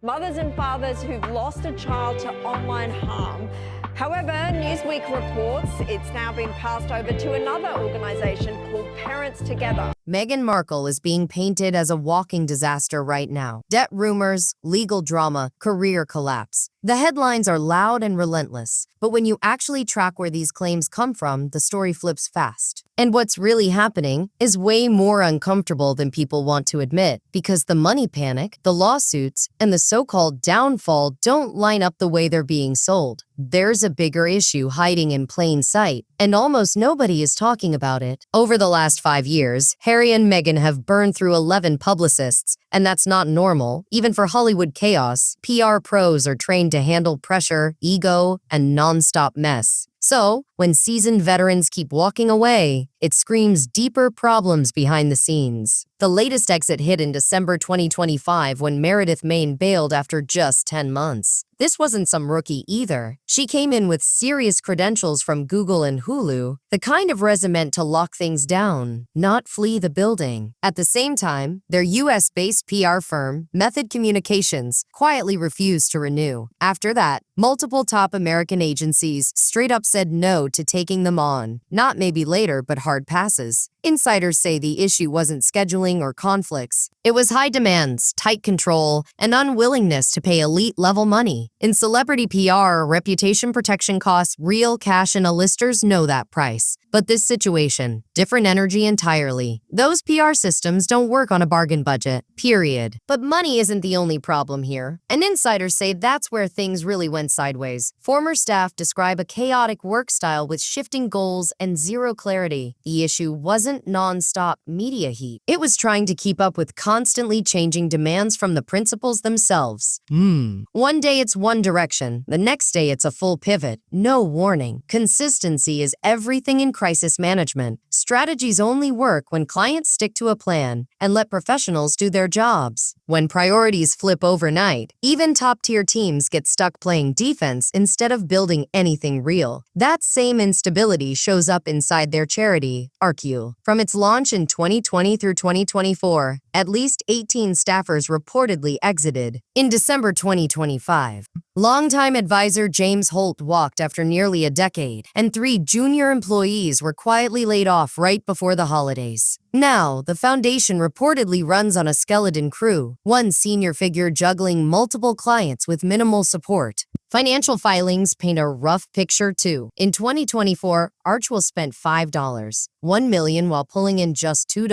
Mothers and fathers who've lost a child to online harm. However, Newsweek reports it's now been passed over to another organisation called Parents Together. Meghan Markle is being painted as a walking disaster right now. Debt rumors, legal drama, career collapse. The headlines are loud and relentless, but when you actually track where these claims come from, the story flips fast. And what's really happening is way more uncomfortable than people want to admit, because the money panic, the lawsuits, and the so-called downfall don't line up the way they're being sold. There's a bigger issue hiding in plain sight, and almost nobody is talking about it. Over the last 5 years, Harry and Meghan have burned through 11 publicists, and that's not normal. Even for Hollywood chaos, PR pros are trained to handle pressure, ego, and non-stop mess. So, when seasoned veterans keep walking away, it screams deeper problems behind the scenes. The latest exit hit in December 2025 when Meredith Main bailed after just 10 months. This wasn't some rookie either. She came in with serious credentials from Google and Hulu, the kind of resume to lock things down, not flee the building. At the same time, their US-based PR firm, Method Communications, quietly refused to renew. After that, multiple top American agencies straight up said no to taking them on. Not maybe later, but hard passes. Insiders say the issue wasn't scheduling or conflicts. It was high demands, tight control, and unwillingness to pay elite-level money. In celebrity PR, reputation protection costs real cash, and A-listers know that price. But this situation, different energy entirely. Those PR systems don't work on a bargain budget, period. But money isn't the only problem here. And insiders say that's where things really went sideways. Former staff describe a chaotic work style with shifting goals and zero clarity. The issue wasn't non-stop media heat. It was trying to keep up with constantly changing demands from the principals themselves. One day it's one direction, the next day it's a full pivot. No warning. Consistency is everything in crisis management. Strategies only work when clients stick to a plan and let professionals do their jobs. When priorities flip overnight, even top-tier teams get stuck playing defense instead of building anything real. That same instability shows up inside their charity, Arcule. From its launch in 2020 through 2024, at least 18 staffers reportedly exited. In December 2025, longtime advisor James Holt walked after nearly a decade, and 3 junior employees were quietly laid off right before the holidays. Now, the foundation reportedly runs on a skeleton crew, one senior figure juggling multiple clients with minimal support. Financial filings paint a rough picture too. In 2024, Archwell spent $5, $1 million while pulling in just $2,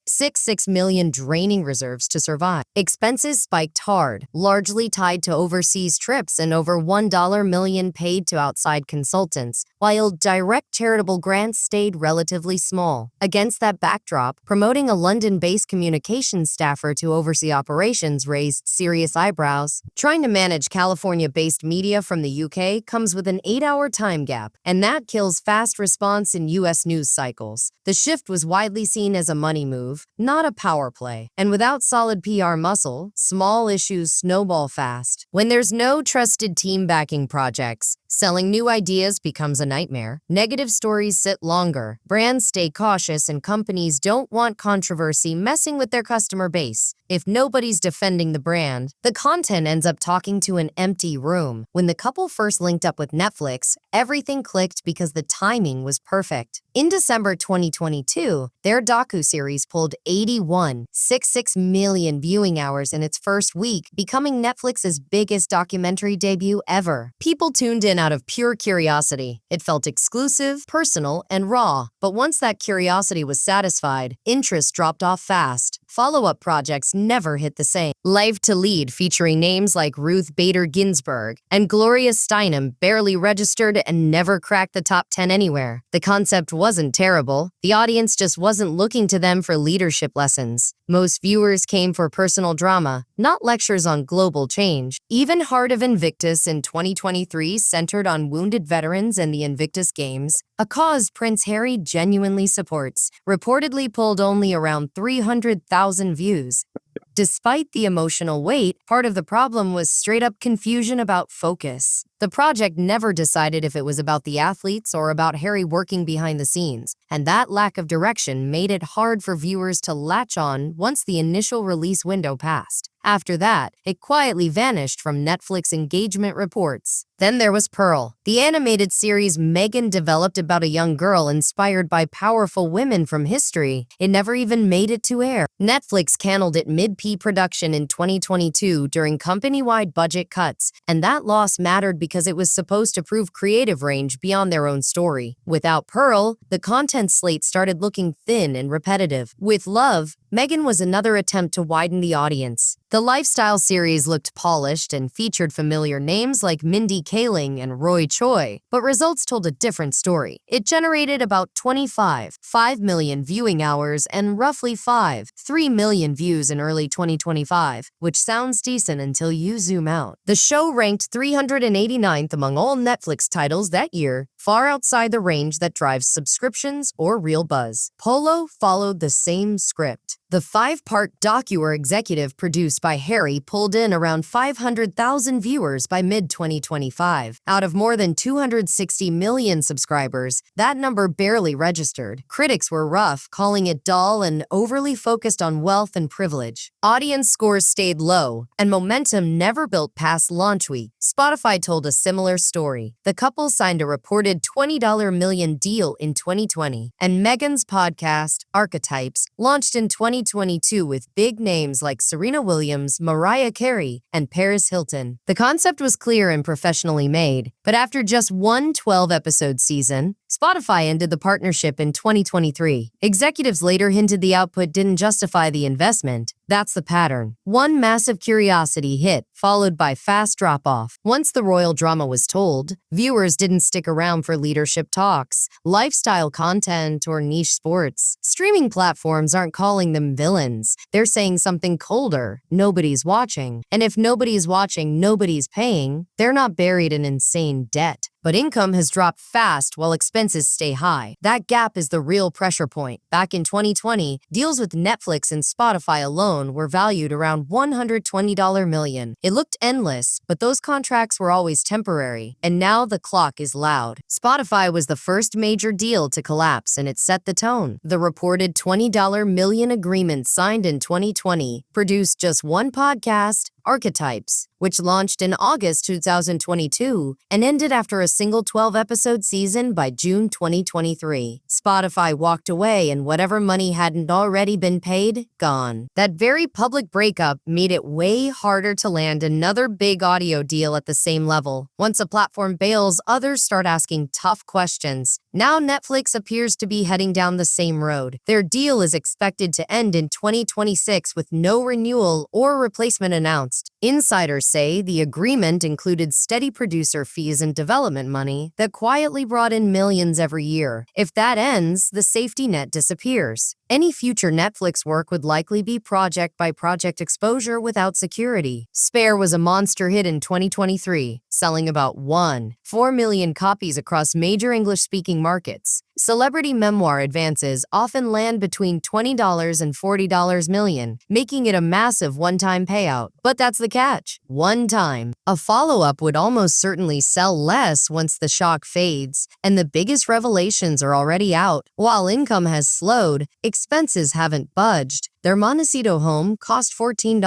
$6 million draining reserves to survive. Expenses spiked hard, largely tied to overseas trips and over $1 million paid to outside consultants, while direct charitable grants stayed relatively small. Against that backdrop, promoting a London-based communications staffer to oversee operations raised serious eyebrows. Trying to manage California-based media from the UK comes with an 8-hour time gap, and that kills fast response in US news cycles. The shift was widely seen as a money move, not a power play. And without solid PR muscle, small issues snowball fast. When there's no trusted team backing projects, selling new ideas becomes a nightmare. Negative stories sit longer, brands stay cautious, and companies don't want controversy messing with their customer base. If nobody's defending the brand, the content ends up talking to an empty room. When the couple first linked up with Netflix, everything clicked because the timing was perfect. In December 2022, their docuseries pulled 81.66 million viewing hours in its first week, becoming Netflix's biggest documentary debut ever. People tuned in out of pure curiosity. It felt exclusive, personal, and raw. But once that curiosity was satisfied, interest dropped off fast. Follow-up projects never hit the same. Live to Lead, featuring names like Ruth Bader Ginsburg and Gloria Steinem, barely registered and never cracked the top 10 anywhere. The concept wasn't terrible. The audience just wasn't looking to them for leadership lessons. Most viewers came for personal drama, not lectures on global change. Even Heart of Invictus in 2023 centered on wounded veterans and the Invictus Games, a cause Prince Harry genuinely supports, reportedly pulled only around 300,000 views. Despite the emotional weight, part of the problem was straight-up confusion about focus. The project never decided if it was about the athletes or about Harry working behind the scenes, and that lack of direction made it hard for viewers to latch on once the initial release window passed. After that, it quietly vanished from Netflix engagement reports. Then there was Pearl, the animated series Meghan developed about a young girl inspired by powerful women from history. It never even made it to air. Netflix canceled it mid-production in 2022 during company-wide budget cuts, and that loss mattered because it was supposed to prove creative range beyond their own story. Without Pearl, the content slate started looking thin and repetitive. With Love, Meghan was another attempt to widen the audience. The lifestyle series looked polished and featured familiar names like Mindy Kaling and Roy Choi, but results told a different story. It generated about 5 million viewing hours and roughly 3 million views in early 2025, which sounds decent until you zoom out. The show ranked 389th among all Netflix titles that year, far outside the range that drives subscriptions or real buzz. Polo followed the same script. The 5-part docu executive produced by Harry pulled in around 500,000 viewers by mid-2025. Out of more than 260 million subscribers, that number barely registered. Critics were rough, calling it dull and overly focused on wealth and privilege. Audience scores stayed low, and momentum never built past launch week. Spotify told a similar story. The couple signed a reported $20 million deal in 2020, and Meghan's podcast, Archetypes, launched in 2022 with big names like Serena Williams, Mariah Carey, and Paris Hilton. The concept was clear and professionally made, but after just one 12-episode season, Spotify ended the partnership in 2023. Executives later hinted the output didn't justify the investment. That's the pattern. One massive curiosity hit, followed by fast drop-off. Once the royal drama was told, viewers didn't stick around for leadership talks, lifestyle content, or niche sports. Streaming platforms aren't calling them villains. They're saying something colder. Nobody's watching. And if nobody's watching, nobody's paying. They're not buried in insane debt. But income has dropped fast while expenses stay high. That gap is the real pressure point. Back in 2020, deals with Netflix and Spotify alone were valued around $120 million. It looked endless, but those contracts were always temporary, and now the clock is loud. Spotify was the first major deal to collapse, and it set the tone. The reported $20 million agreement signed in 2020 produced just one podcast, Archetypes, which launched in August 2022 and ended after a single 12-episode season by June 2023. Spotify walked away, and whatever money hadn't already been paid, gone. That very public breakup made it way harder to land another big audio deal at the same level. Once a platform bails, others start asking tough questions. Now Netflix appears to be heading down the same road. Their deal is expected to end in 2026 with no renewal or replacement announced. Insiders say the agreement included steady producer fees and development money that quietly brought in millions every year. If that ends, the safety net disappears. Any future Netflix work would likely be project-by-project exposure without security. Spare was a monster hit in 2023, selling about 4 million copies across major English-speaking markets. Celebrity memoir advances often land between $20 and $40 million, making it a massive one-time payout. But that's the catch. One time. A follow-up would almost certainly sell less once the shock fades, and the biggest revelations are already out. While income has slowed, expenses haven't budged. Their Montecito home cost $14,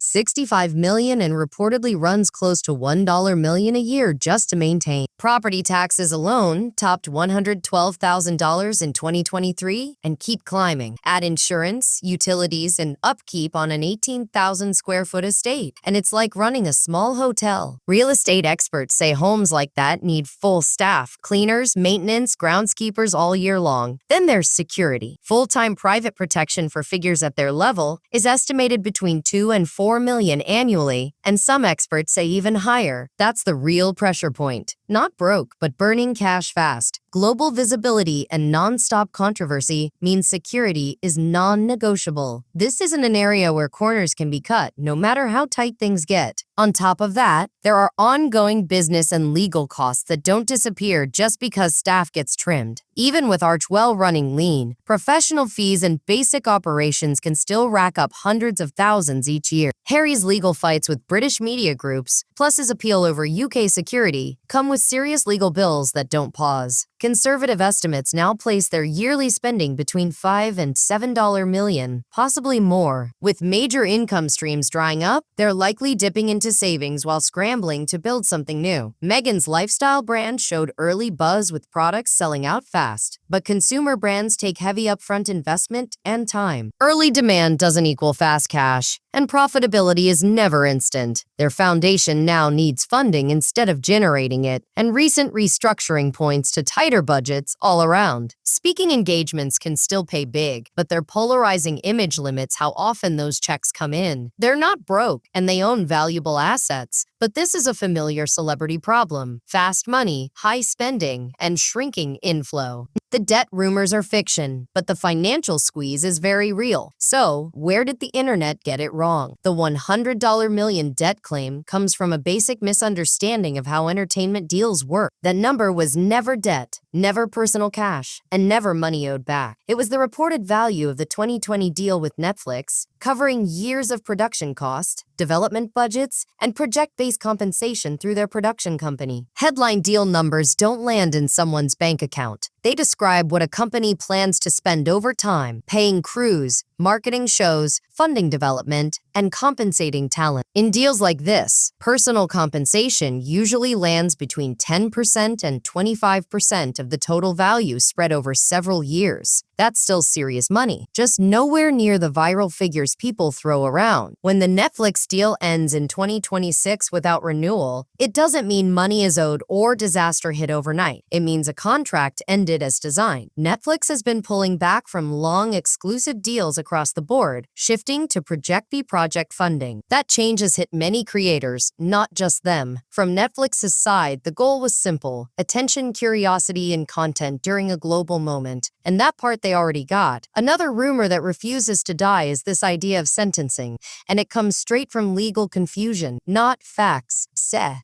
$65 million, and reportedly runs close to $1 million a year just to maintain. Property taxes alone topped $112,000 in 2023 and keep climbing. Add insurance, utilities, and upkeep on an 18,000 square foot estate, and it's like running a small hotel. Real estate experts say homes like that need full staff, cleaners, maintenance, groundskeepers all year long. Then there's security. Full-time private protection for figures at their level is estimated between 2 and 4 million annually, and some experts say even higher. That's the real pressure point. Not broke, but burning cash fast. Global visibility and non-stop controversy means security is non-negotiable. This isn't an area where corners can be cut, no matter how tight things get. On top of that, there are ongoing business and legal costs that don't disappear just because staff gets trimmed. Even with Archwell running lean, professional fees and basic operations can still rack up hundreds of thousands each year. Harry's legal fights with British media groups, plus his appeal over UK security, come with serious legal bills that don't pause. Conservative estimates now place their yearly spending between $5 and $7 million, possibly more. With major income streams drying up, they're likely dipping into savings while scrambling to build something new. Meghan's lifestyle brand showed early buzz with products selling out fast, but consumer brands take heavy upfront investment and time. Early demand doesn't equal fast cash, and profitability is never instant. Their foundation now needs funding instead of generating it, and recent restructuring points to tighter budgets all around. Speaking engagements can still pay big, but their polarizing image limits how often those checks come in. They're not broke, and they own valuable assets, but this is a familiar celebrity problem: fast money, high spending, and shrinking inflow. The debt rumors are fiction, but the financial squeeze is very real. So, where did the internet get it wrong? The $100 million debt claim comes from a basic misunderstanding of how entertainment deals work. That number was never debt, never personal cash, and never money owed back. It was the reported value of the 2020 deal with Netflix, covering years of production cost, development budgets, and project-based compensation through their production company. Headline deal numbers don't land in someone's bank account. They describe what a company plans to spend over time, paying crews, marketing shows, funding development, and compensating talent. In deals like this, personal compensation usually lands between 10% and 25% of the total value spread over several years. That's still serious money, just nowhere near the viral figures people throw around. When the Netflix deal ends in 2026 without renewal, it doesn't mean money is owed or disaster hit overnight. It means a contract ended as designed. Netflix has been pulling back from long, exclusive deals across the board, shifting to project-by-project funding. That change has hit many creators, not just them. From Netflix's side, the goal was simple: attention, curiosity, and content during a global moment. And that part they already got. Another rumor that refuses to die is this idea of sentencing, and it comes straight from legal confusion, not facts.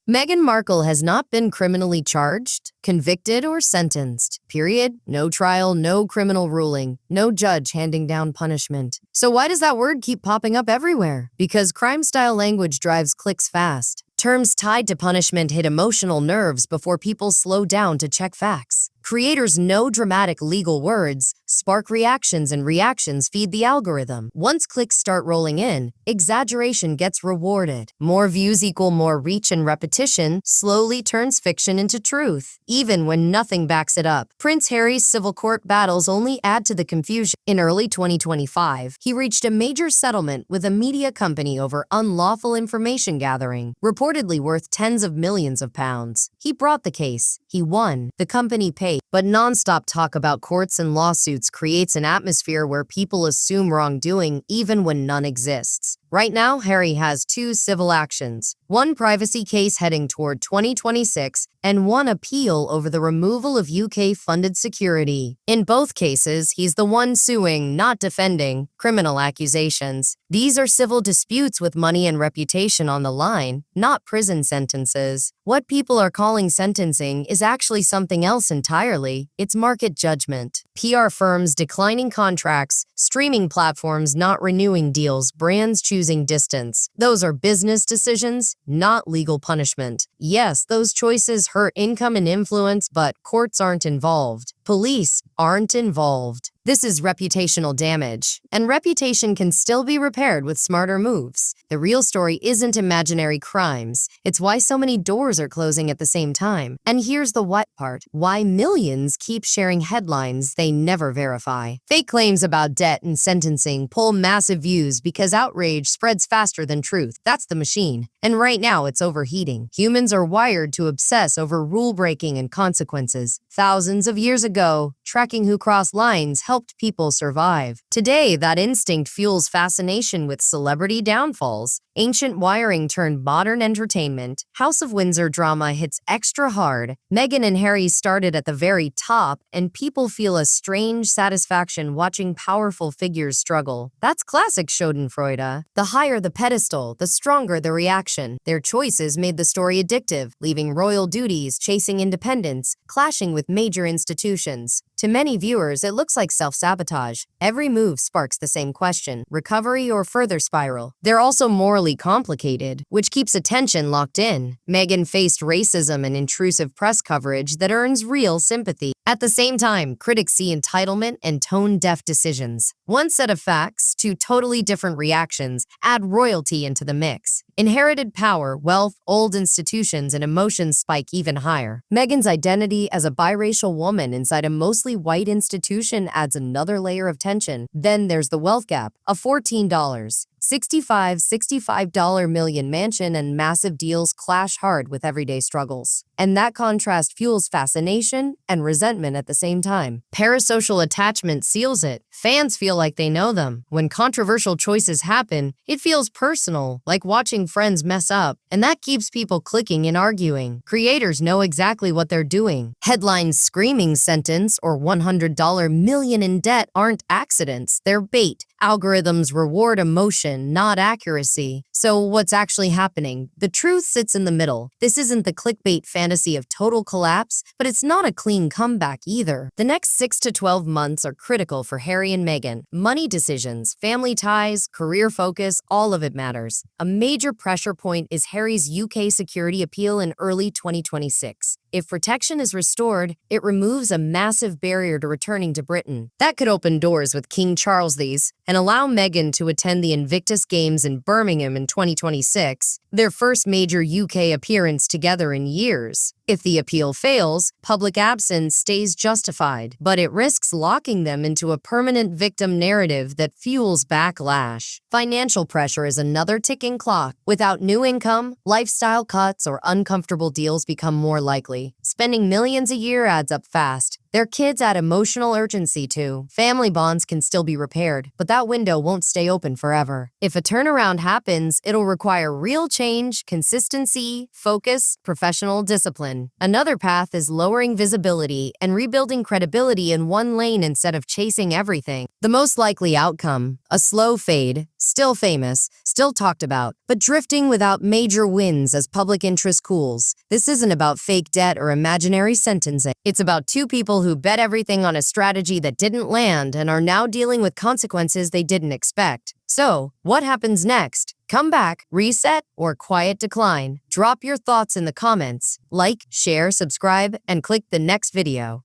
Meghan Markle has not been criminally charged, convicted, or sentenced. Period. No trial, no criminal ruling, no judge handing down punishment. So why does that word keep popping up everywhere? Because crime-style language drives clicks fast. Terms tied to punishment hit emotional nerves before people slow down to check facts. Creators know dramatic legal words spark reactions, and reactions feed the algorithm. Once clicks start rolling in, exaggeration gets rewarded. More views equal more reach, and repetition slowly turns fiction into truth, even when nothing backs it up. Prince Harry's civil court battles only add to the confusion. In early 2025, he reached a major settlement with a media company over unlawful information gathering, reportedly worth tens of millions of pounds. He brought the case. He won. The company paid. But non-stop talk about courts and lawsuits creates an atmosphere where people assume wrongdoing even when none exists. Right now, Harry has 2 civil actions, one privacy case heading toward 2026, and one appeal over the removal of UK-funded security. In both cases, he's the one suing, not defending, criminal accusations. These are civil disputes with money and reputation on the line, not prison sentences. What people are calling sentencing is actually something else entirely. It's market judgment. PR firms declining contracts, streaming platforms not renewing deals, brands choosing distance. Those are business decisions, not legal punishment. Yes, those choices hurt income and influence, but courts aren't involved. Police aren't involved. This is reputational damage, and reputation can still be repaired with smarter moves. The real story isn't imaginary crimes. It's why so many doors are closing at the same time. And here's the what part: why millions keep sharing headlines they never verify. Fake claims about debt and sentencing pull massive views because outrage spreads faster than truth. That's the machine. And right now it's overheating. Humans are wired to obsess over rule breaking and consequences. Thousands of years ago, tracking who crossed lines helped people survive. Today, that instinct fuels fascination with celebrity downfalls. Ancient wiring turned modern entertainment. House of Windsor drama hits extra hard. Meghan and Harry started at the very top, and people feel a strange satisfaction watching powerful figures struggle. That's classic Schadenfreude. The higher the pedestal, the stronger the reaction. Their choices made the story addictive, leaving royal duties, chasing independence, clashing with major institutions. To many viewers, it looks like self-sabotage. Every move sparks the same question: recovery or further spiral? They're also morally complicated, which keeps attention locked in. Meghan faced racism and intrusive press coverage that earns real sympathy. At the same time, critics see entitlement and tone-deaf decisions. One set of facts, two totally different reactions, add royalty into the mix. Inherited power, wealth, old institutions, and emotions spike even higher. Meghan's identity as a biracial woman inside a mostly white institution adds another layer of tension. Then there's the wealth gap, a $14, $65 million mansion and massive deals clash hard with everyday struggles. And that contrast fuels fascination and resentment at the same time. Parasocial attachment seals it. Fans feel like they know them. When controversial choices happen, it feels personal, like watching friends mess up, and that keeps people clicking and arguing. Creators know exactly what they're doing. Headlines screaming sentence or $100 million in debt aren't accidents, they're bait. Algorithms reward emotion, not accuracy. So what's actually happening? The truth sits in the middle. This isn't the clickbait fantasy of total collapse, but it's not a clean comeback either. The next 6 to 12 months are critical for Harry and Meghan. Money decisions, family ties, career focus, all of it matters. A major pressure point is Harry's UK security appeal in early 2026. If protection is restored, it removes a massive barrier to returning to Britain. That could open doors with King Charles these and allow Meghan to attend the Invictus Games in Birmingham in 2026, their first major UK appearance together in years. If the appeal fails, public absence stays justified, but it risks locking them into a permanent victim narrative that fuels backlash. Financial pressure is another ticking clock. Without new income, lifestyle cuts or uncomfortable deals become more likely. Spending millions a year adds up fast. Their kids add emotional urgency too. Family bonds can still be repaired, but that window won't stay open forever. If a turnaround happens, it'll require real change, consistency, focus, professional discipline. Another path is lowering visibility and rebuilding credibility in one lane instead of chasing everything. The most likely outcome, a slow fade, still famous, still talked about, but drifting without major wins as public interest cools. This isn't about fake debt or imaginary sentencing. It's about two people who bet everything on a strategy that didn't land and are now dealing with consequences they didn't expect. So, what happens next? Come back, reset, or quiet decline? Drop your thoughts in the comments. Like, share, subscribe, and click the next video.